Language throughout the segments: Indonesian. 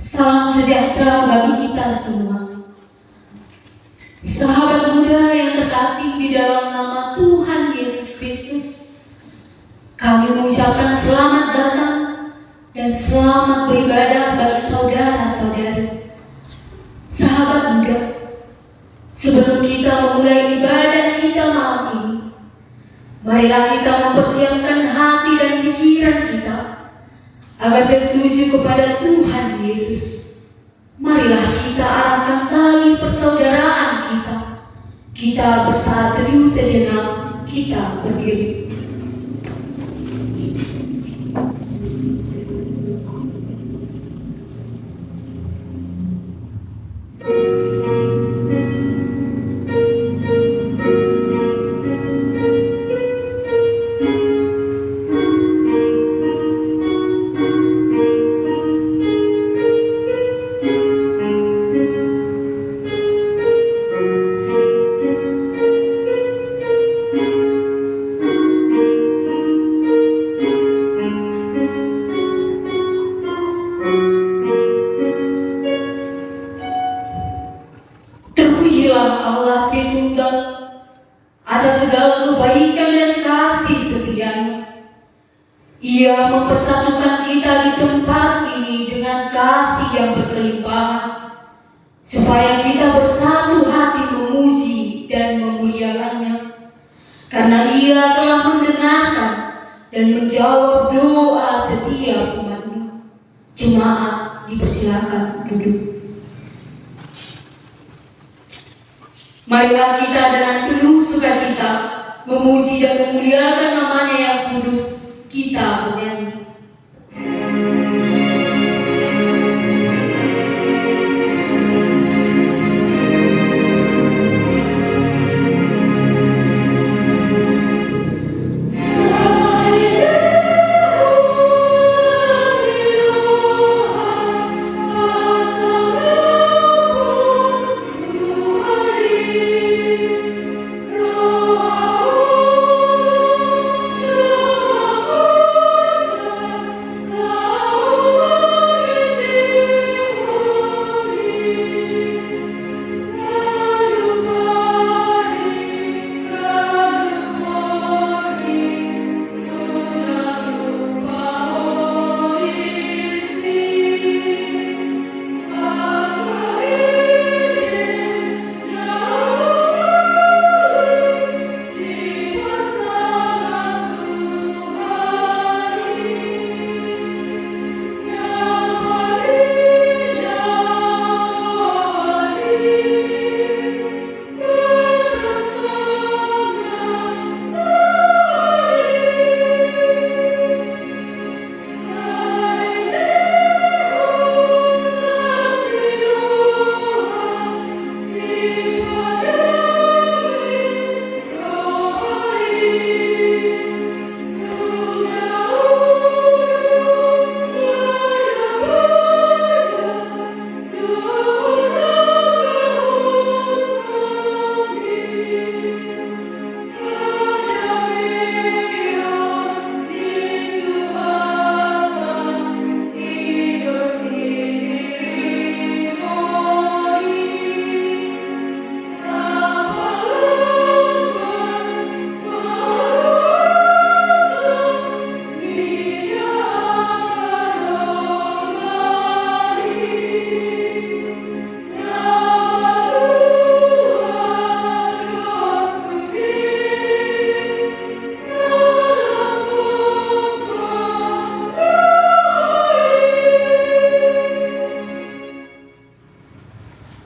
Salam sejahtera bagi kita semua. Sahabat muda yang terkasih di dalam nama Tuhan Yesus Kristus, kami mengucapkan selamat datang dan selamat beribadah bagi saudara-saudari. Sahabat muda, sebelum kita memulai ibadah kita malam ini, marilah kita mempersiapkan hati dan pikiran kita agar tertuju kepada Tuhan Yesus. Marilah kita arahkan tali persaudaraan kita. Kita bersatu teduh sejenak, kita berdiri. Allah Tritunggal atas segala kebaikan dan kasih setia-Nya. Ia mempersatukan kita di tempat ini dengan kasih yang berkelimpahan, supaya kita bersatu hati memuji dan memuliakan-Nya. Karena Ia telah mendengarkan dan menjawab doa setiap umat-Nya. Jemaat dipersilakan duduk. Marilah kita dengan penuh sukacita memuji dan memuliakan nama-Nya yang kudus. Kita bernyanyi.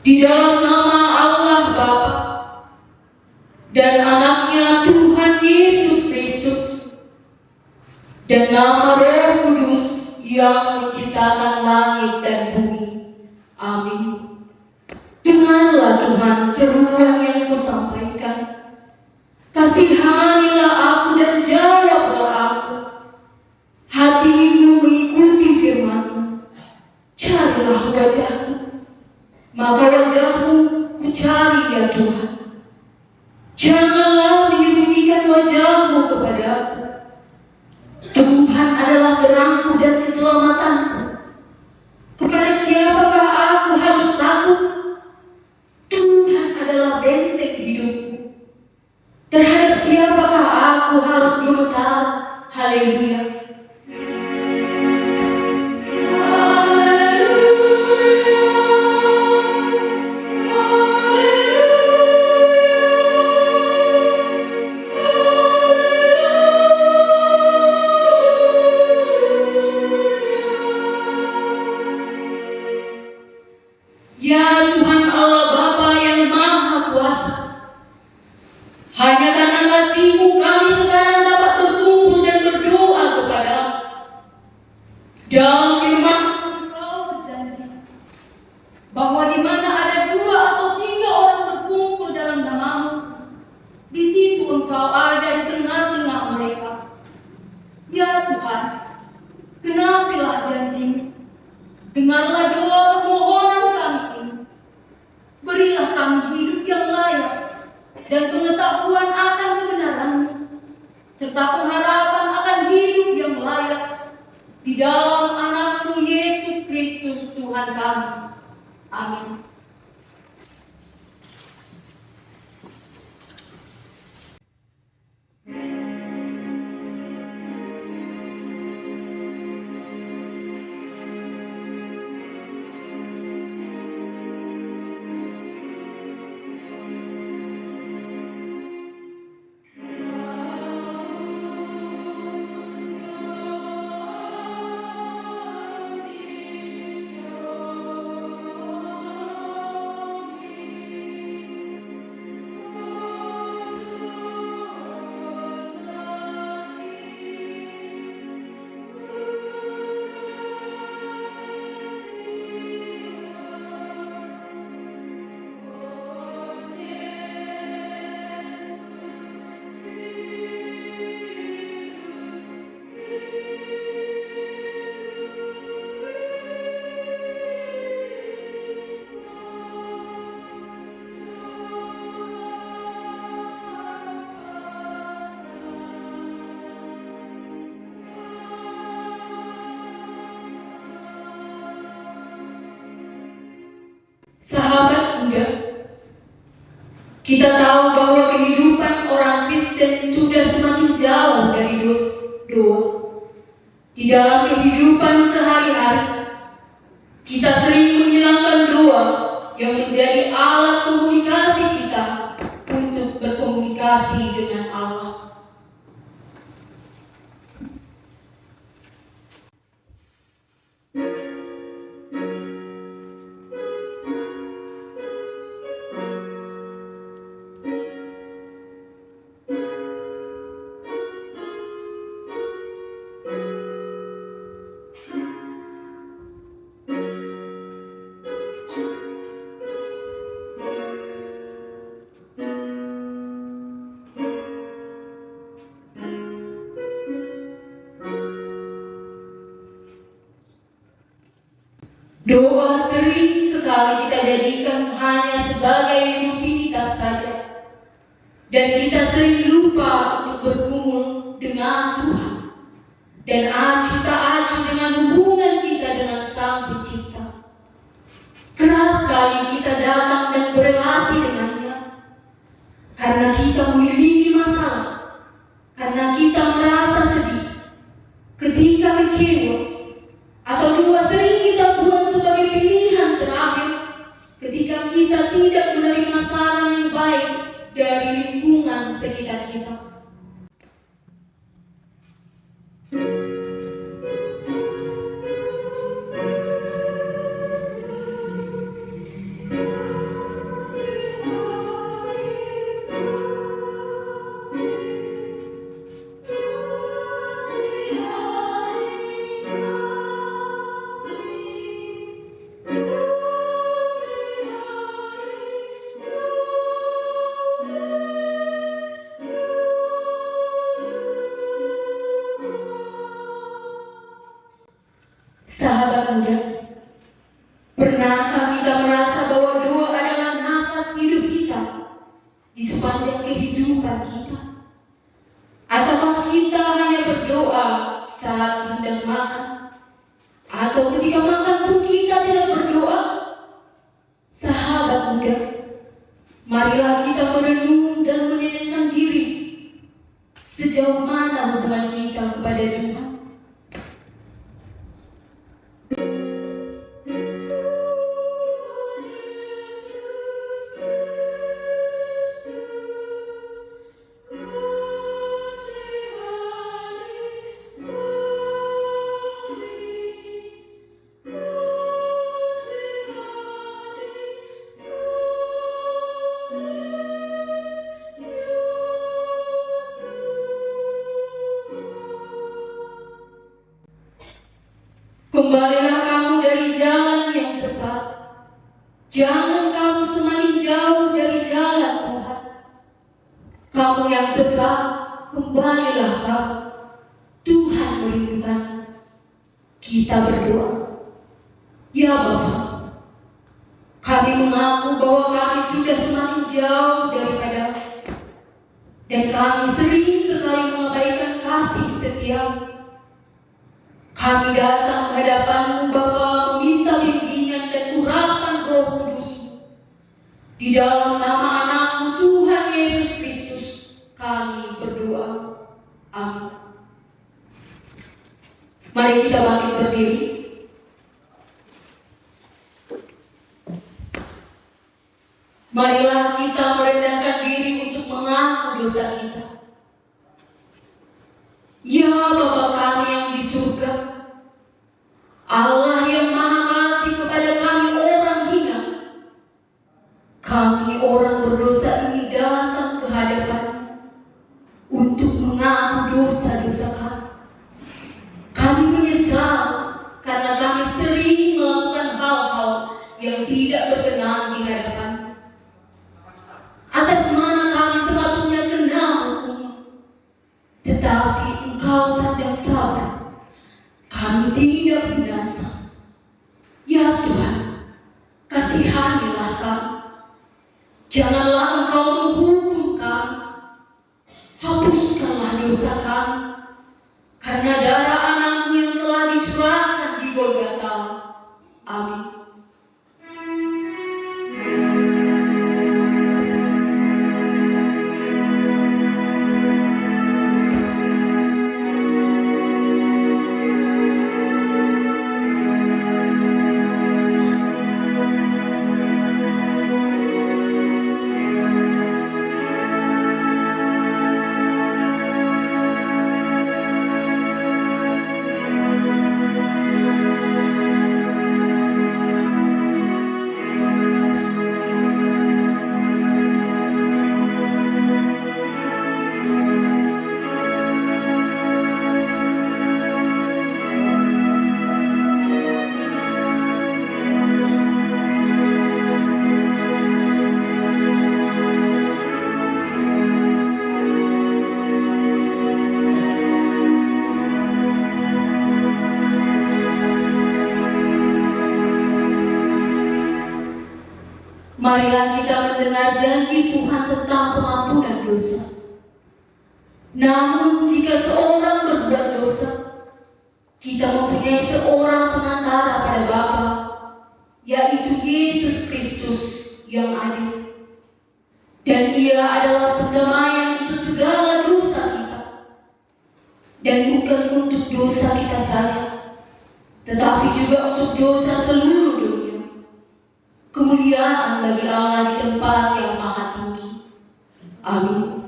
Di dalam nama Allah Bapa dan Anaknya Tuhan Yesus Kristus dan nama Roh Kudus yang menciptakan langit dan bumi. Amin. Dengarlah Tuhan seruan yang kusampaikan. Kasihanilah aku dan jawablah aku. Hatimu mengikuti firman-Mu. Carilah wajah-Mu, maka wajah-Mu kucari ya Tuhan. Janganlah menyembunyikan wajah-Mu kepadaku. Tuhan adalah terangku dan keselamatanku. Kepada siapa Ya Tuhan Allah Bapa yang Maha Kuasa, hanya karena kasih-Mu kami sekarang dapat berkumpul dan berdoa kepada-Mu. Dalam firman Engkau berjanji bahwa di mana ada 2 atau 3 orang berkumpul dalam nama-Mu, di situ Engkau ada di tengah-tengah mereka. Ya Tuhan, genapilah janji-Mu. Dengarlah doa permohonan kami ini. Berilah kami hidup yang layak dan pengetahuan akan kebenaran-Mu, serta pengharapan akan hidup yang layak di dalam Anak-Mu Yesus Kristus Tuhan kami. Amin. Sahabat muda, kita tahu bahwa kehidupan orang Kristen sudah semakin jauh dari doa. Di dalam kehidupan sehari-hari, kita sering menghilangkan doa yang menjadi alat komunikasi kita untuk berkomunikasi dengan Allah. Doa sering sekali kita jadikan hanya sebagai rutinitas saja, dan kita sering lupa untuk bergumul dengan Tuhan dan acuh tak acuh dengan hubungan kita dengan Sang Pencipta. Kerap kali kita datang dan berelasi dengannya karena kita memiliki masalah, karena kita merasa sedih, ketika kecewa, atau doa sering kita buat sebagai pilihan terakhir ketika kita tidak menerima saran yang baik dari lingkungan sekitar kita. Sahabat muda, pernahkah kita merasa bahwa doa adalah nafas hidup kita di sepanjang kehidupan kita? Ataukah kita hanya berdoa saat hendak makan? Atau ketika makan pun kita tidak berdoa? Sahabat muda, marilah kita merenung dan menyayangkan diri sejauh mana hubungan kita kepada Tuhan. Kembalilah kamu dari jalan yang sesat. Jangan kamu semakin jauh dari jalan Tuhan. Kamu yang sesat, kembalilah kamu. Tuhan merindukan. Kita berdoa. Ya Bapa, kami mengaku bahwa kami sudah semakin jauh daripada-Mu, dan kami sering sekali mengabaikan kasih setia-Mu. Kami datang ke hadapan-Mu Bapa, meminta bimbingan dan urapan Roh Kudus. Di dalam nama Anak-Mu Tuhan Yesus Kristus, kami berdoa. Amin. Mari kita bangkit berdiri. Marilah kita merendahkan diri untuk mengaku dosa kita. Ya Bapa kami yang di surga, Allah yang Maha Kasih kepada kami orang hina, kami orang berdosa ini datang ke hadapan-Mu untuk mengaku dosa-dosa kami. Kami menyesal karena kami sering melakukan hal-hal yang tidak berkenan di hadapan-Mu. Atas mana kami sepatutnya kena hukum, tetapi Engkau panjang sabar, kami tidak binasa. Ya Tuhan, kasihanilah kami. Janganlah Engkau menghukum kami. Hapuskanlah dosa kami, karena darah Anak-Mu yang telah dicurahkan di Golgota. Amin. Marilah kita mendengar janji Tuhan tentang pengampunan dosa. Namun jika seorang berbuat dosa, kita mempunyai seorang penantara pada Bapa, yaitu Yesus Kristus yang adil. Dan Ia adalah pendamaian untuk segala dosa kita. Dan bukan untuk dosa kita saja, tetapi juga untuk dosa seluruh dunia. Kemuliaan bagi Allah di tempat yang maha tinggi. Amin.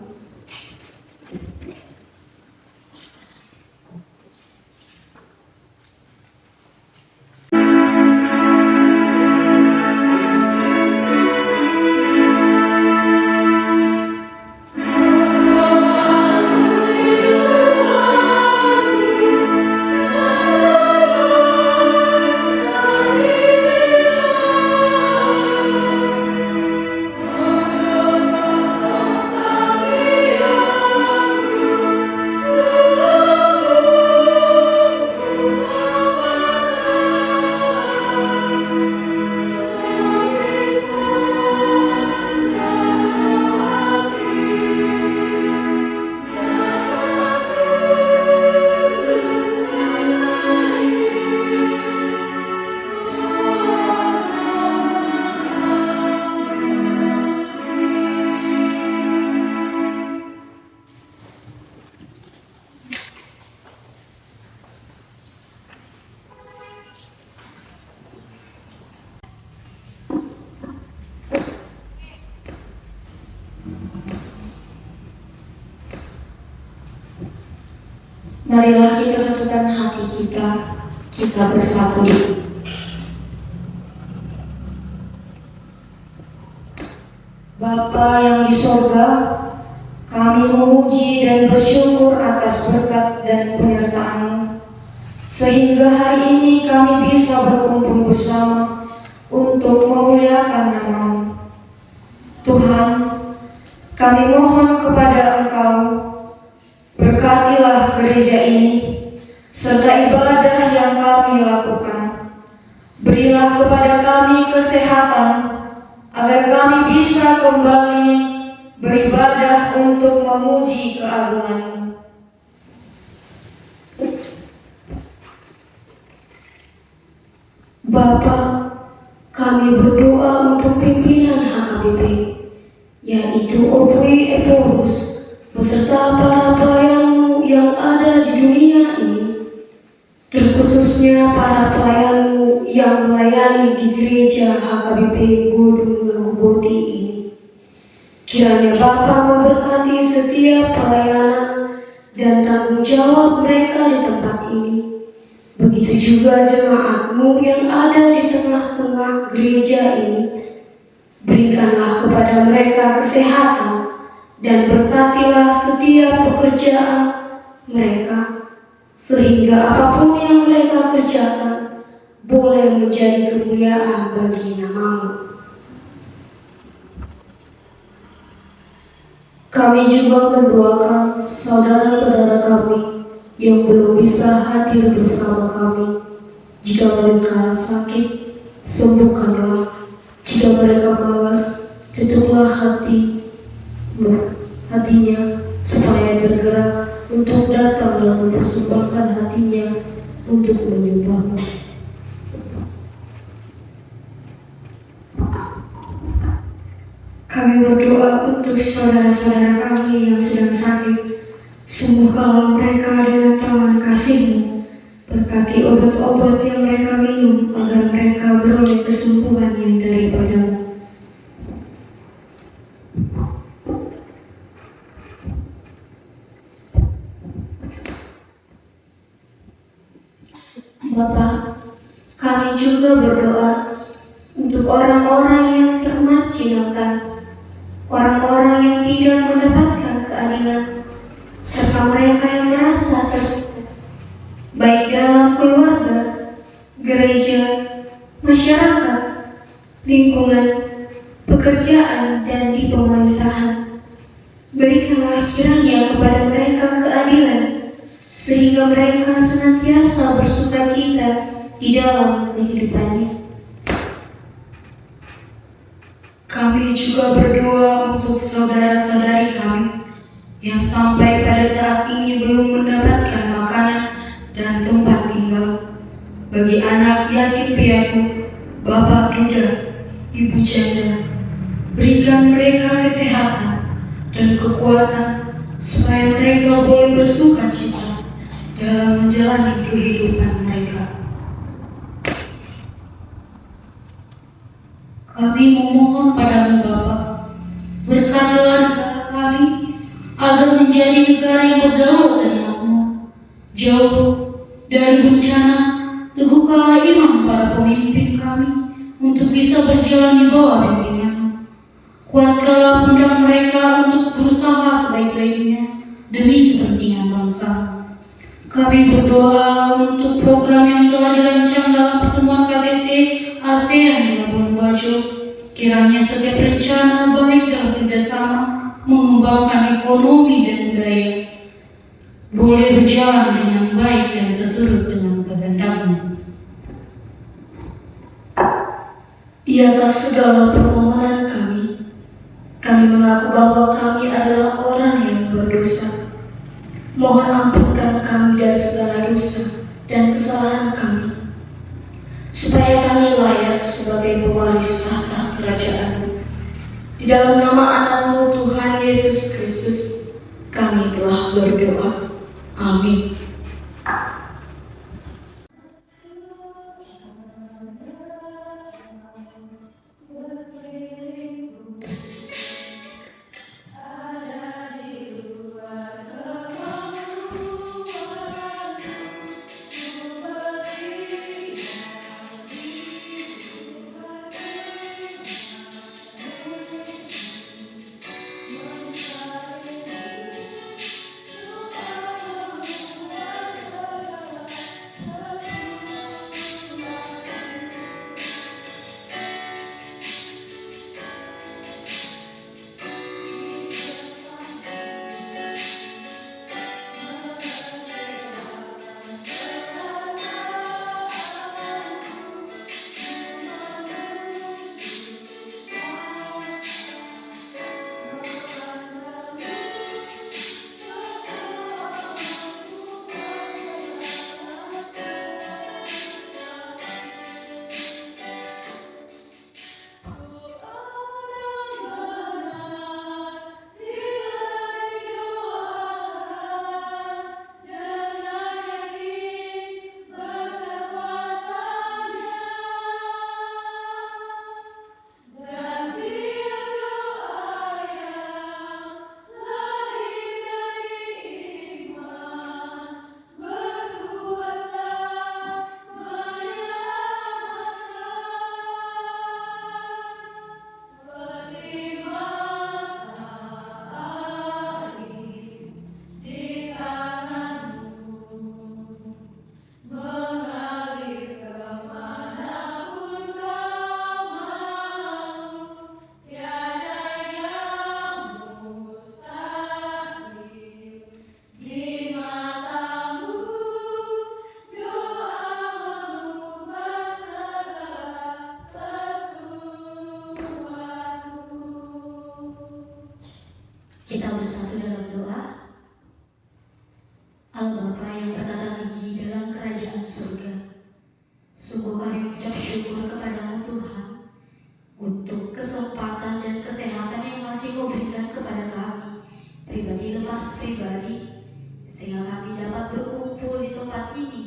Marilah kita satukan hati kita bersatu. Bapa yang di sorga, kami memuji dan bersyukur atas berkat dan penyertaan-Mu sehingga hari ini kami bisa berkumpul bersama untuk memuliakan nama-Mu. Tuhan, kami mohon kepada Engkau, berkatilah gereja ini serta ibadah yang kami lakukan. Berilah kepada kami kesehatan agar kami bisa kembali beribadah untuk memuji keagungan-Mu. Bapa, kami berdoa untuk pimpinan HKBP, yaitu Obui Eporus, beserta para pelayan-Mu yang ada di dunia ini, terkhususnya para pelayan-Mu yang melayani di gereja HKBP Gunung Laguboti ini. Kiranya Bapa memberkati setiap pelayanan dan tanggung jawab mereka di tempat ini. Begitu juga jemaat-Mu yang ada di tengah-tengah gereja ini. Berikanlah kepada mereka kesehatan dan berkatilah setiap pekerjaan mereka, sehingga apapun yang mereka kerjakan boleh menjadi kemuliaan bagi nama-Mu. Kami juga mendoakan saudara-saudara kami yang belum bisa hadir bersama kami. Jika mereka sakit, sembuhkanlah. Jika mereka malas, tutuplah hatinya supaya tergerak untuk datang dan mempersembahkan hatinya untuk menyembah-Mu. Kami berdoa untuk saudara-saudara kami yang sedang sakit. Sembuhkanlah mereka dengan tangan kasih-Mu. Berkati obat-obat yang mereka minum agar mereka beroleh kesembuhan yang daripada-Mu. Bapa, kami juga berdoa untuk orang-orang yang termarginalkan, orang-orang yang tidak mendapatkan keadilan, serta mereka yang merasa tertindas, baik dalam keluarga, gereja, masyarakat, lingkungan, pekerjaan, dan di pemerintahan. Berikanlah kiranya kepada mereka keadilan, sehingga mereka senantiasa bersukacita di dalam kehidupannya. Kami juga berdoa untuk saudara-saudari kami yang sampai pada saat ini belum mendapatkan makanan dan tempat tinggal. Bagi anak yatim piatu, bapak duda, ibu janda, berikan mereka kesehatan dan kekuatan supaya mereka boleh bersukacita dalam menjalani kehidupan mereka. Kami memohon padamu Bapa, berkatilah negara kami agar menjadi negara yang berdaulat dan makmur, jauh dari bencana. Teguhkanlah iman para pemimpin kami untuk bisa berjalan di bawah bimbingan. Kuatkanlah pundak mereka untuk berusaha sebaik-baiknya demi kepentingan bangsa. Kami berdoa untuk program yang telah dirancang dalam pertemuan KTT ASEAN di Labuan Bajo. Kiranya setiap rencana baik dalam kerjasama mengembangkan ekonomi dan budaya boleh berjalan dengan baik dan seturut dengan kehendak-Mu. Di atas segala permohonan kami mengaku bahwa kami adalah orang yang berdosa. Mohon ampunkan kami dari segala dosa dan kesalahan kami, supaya kami layak sebagai pewaris tahta kerajaan-Mu. Di dalam nama anak-Mu Tuhan Yesus Kristus, kami telah berdoa. Amin. Kita bersatu dalam doa. Allah Bapa yang bertata tinggi dalam kerajaan surga, sungguh kami mengucap syukur kepadamu Tuhan untuk kesempatan dan kesehatan yang masih Kau berikan kepada kami pribadi lepas pribadi, sehingga kami dapat berkumpul di tempat ini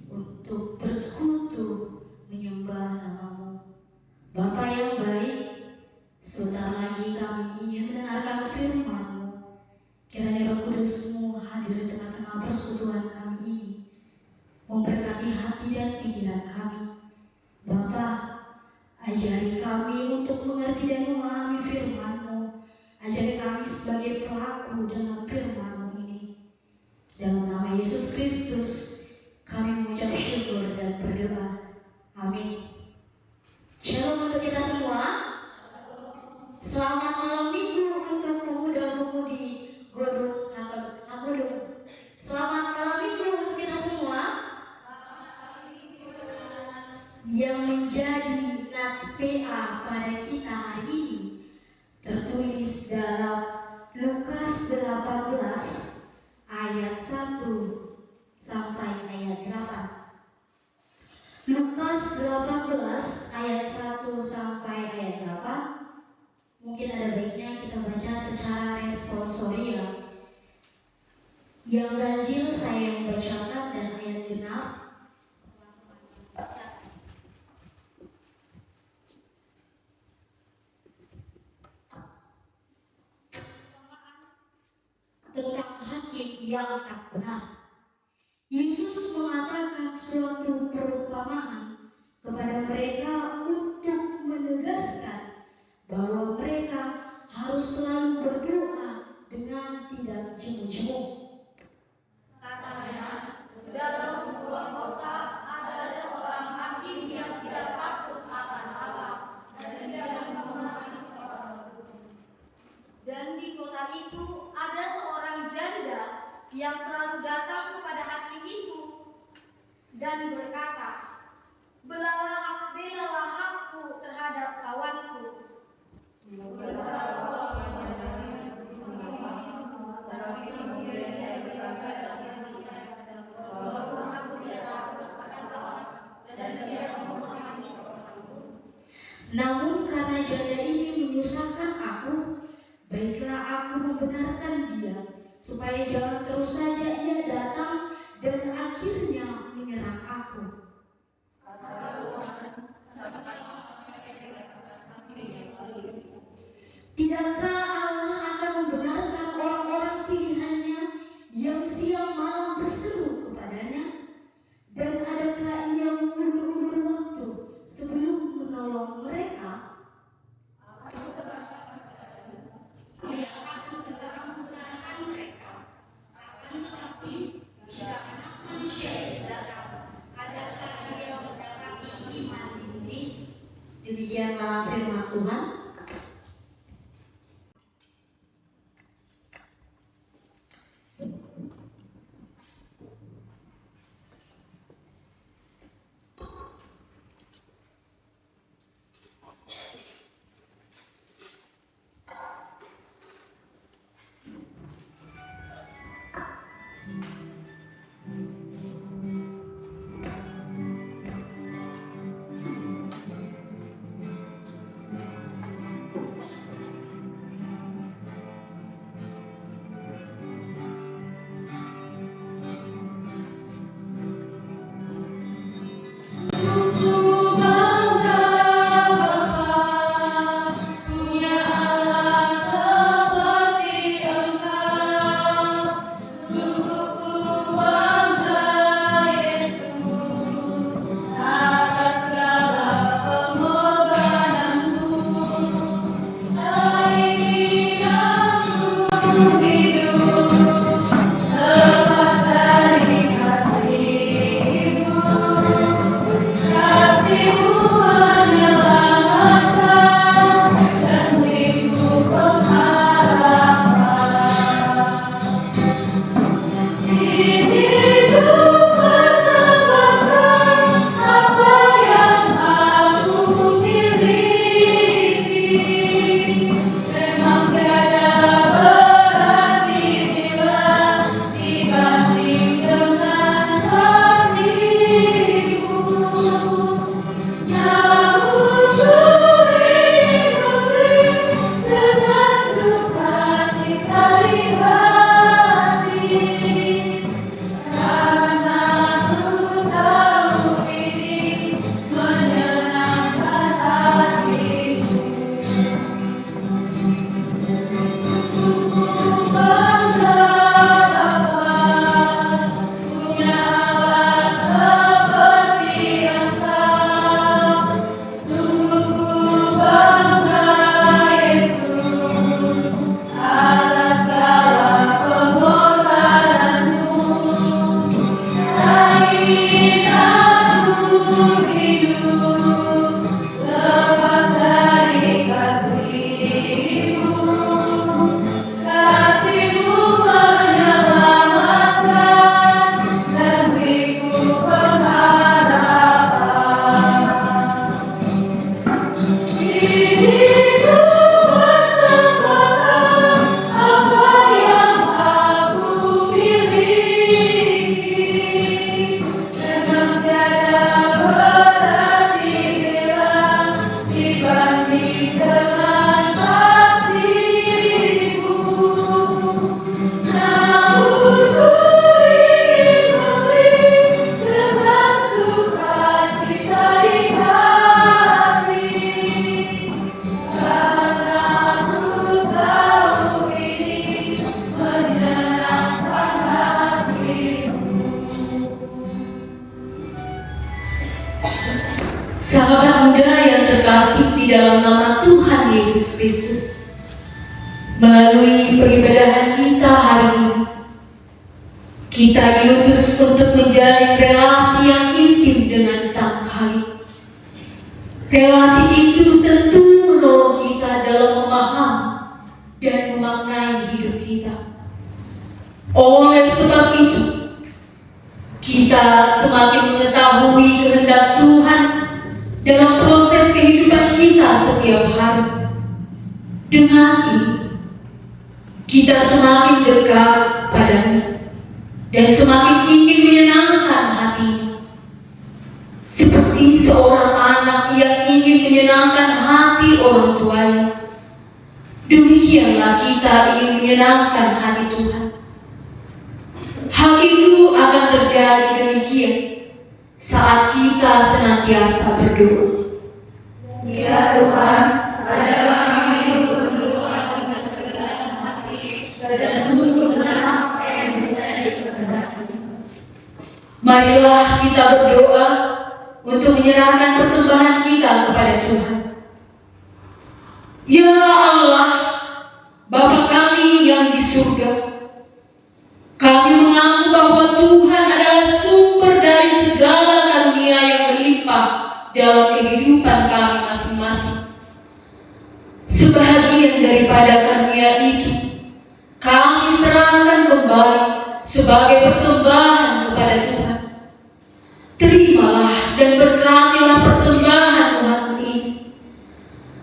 untuk bersekutu menyembah nama-Mu. Bapa yang baik, sebentar lagi kami ingin mendengarkan firman-Mu. Kiranya Roh Kudus-Mu hadir di tengah-tengah persekutuan kami ini, memberkati hati dan pikiran kami. Bapa, ajari kami untuk mengerti dan memahami firman-Mu. Ajari kami sebagai pelaku dalam firman-Mu ini. Dalam nama Yesus Kristus, kami mengucap syukur dan berdoa. Amin. Shalom untuk kita semua. Selamat malam minggu untuk pemuda-pemudi Godung Hakodung. Selamat malam minggu untuk kita semua. Yang menjadi nats PA pada kita hari ini tertulis dalam Lukas 18 ayat 1 sampai ayat 8. Lukas 18 ayat 1 sampai ayat 8. Mungkin ada baiknya kita baca secara responsorial. Yang ganjil saya membacakan dan ayat genap tentang hakim yang tak benar. Yesus mengatakan suatu perumpamaan kepada mereka untuk menegaskan bahwa mereka harus selalu berdoa dengan tidak jemu-jemu. Katanya, dalam sebuah kota ada seorang hakim yang tidak takut akan Allah dan tidak menghormati seseorang. Dan di kota itu ada seorang janda yang selalu datang kepada hakim itu dan berkata, belalah hakku terhadap lawanku. Namun karena janda ini menyusahkan aku, baiklah aku membenarkan dia, supaya jangan terus saja ia datang dan akhirnya menyerang aku. Tidakkah Allah akan membenarkan orang-orang pilihannya yang siang malam berseru kepadanya? Dan adakah ia mengulur-ulur waktu sebelum menolong mereka? Ia pasti segera membenarkan mereka. Akan tetapi jika Anak Manusia itu datang, adakah ia mendapati iman di bumi? Demikianlah firman Tuhan. Sahabat muda yang terkasih di dalam nama Tuhan Yesus Kristus, melalui peribadahan kita hari ini, kita diutus untuk menjalin relasi yang intim dengan Sang Khalik. Relasi itu tentu menolong kita dalam memahami dan memaknai hidup kita. Oleh sebab itu, kita semakin mengetahui kehendak Tuhan dalam proses kehidupan kita setiap hari. Dengan ini, kita semakin dekat padanya dan semakin ingin menyenangkan hatinya. Seperti seorang anak yang ingin menyenangkan hati orang tuanya, demikianlah kita ingin menyenangkan hati Tuhan. Hal itu akan terjadi demikian saat kita senantiasa berdoa. Ya Tuhan, ajarlah kami untuk berdoa dengan kerendahan hati dan untuk menahan apa yang menjadi kehendak-Mu. Marilah kita berdoa untuk menyerahkan persembahan kita kepada Tuhan. Ya Allah, Bapa kami yang di surga, kami mengaku bahwa Tuhan adalah sumber dari segala karunia yang melimpah dalam kehidupan kami masing-masing. Sebahagian daripada karunia itu kami serahkan kembali sebagai persembahan kepada Tuhan. Terimalah dan berkatilah persembahan umat ini,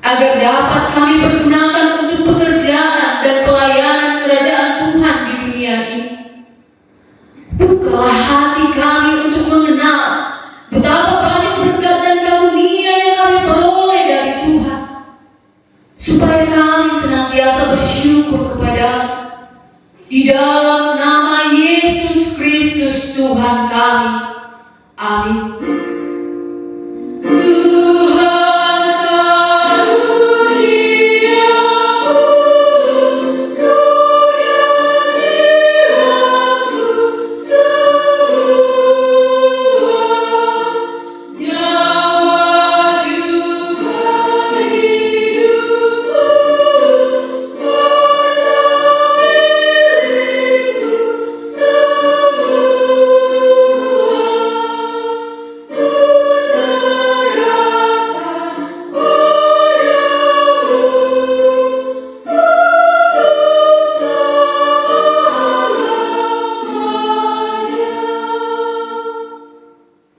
agar dapat kami pergunakan untuk pekerjaan dan pelayanan kerajaan Tuhan di dunia ini. Bukalah hati kami untuk mengenal betapa banyak berkat dan karunia yang kami peroleh dari Tuhan, supaya kami senantiasa bersyukur kepada-Mu. Di dalam nama Yesus Kristus Tuhan kami. Amin.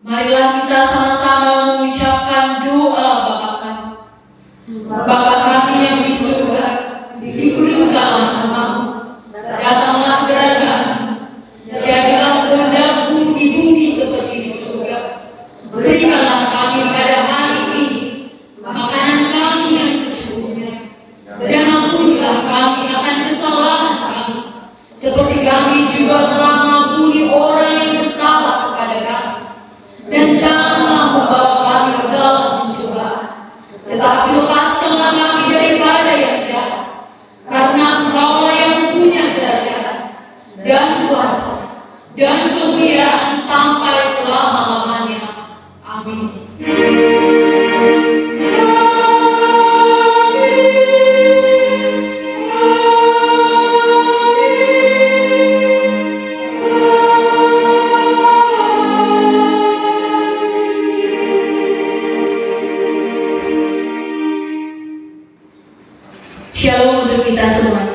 Marilah kita sama-sama mengucapkan doa Bapa kami. Bapa kami yang di surga, dikuduskanlah nama-Mu, datanglah kerajaan-Mu, jadilah kehendak-Mu di bumi seperti di surga. Berikanlah kami pada hari ini makanan kami yang secukupnya, dan ampunilah kami akan kesalahan kami, seperti kami juga telah mengampuni orang yang bersalah kepada kami. Dan janganlah membawa kami ke dalam pencobaan, tetapi lepaskanlah kami daripada yang jahat, karena Engkau-lah yang punya kerajaan dan kuasa dan kemuliaan sampai selama-lamanya. Amin. Shalom untuk kita semua.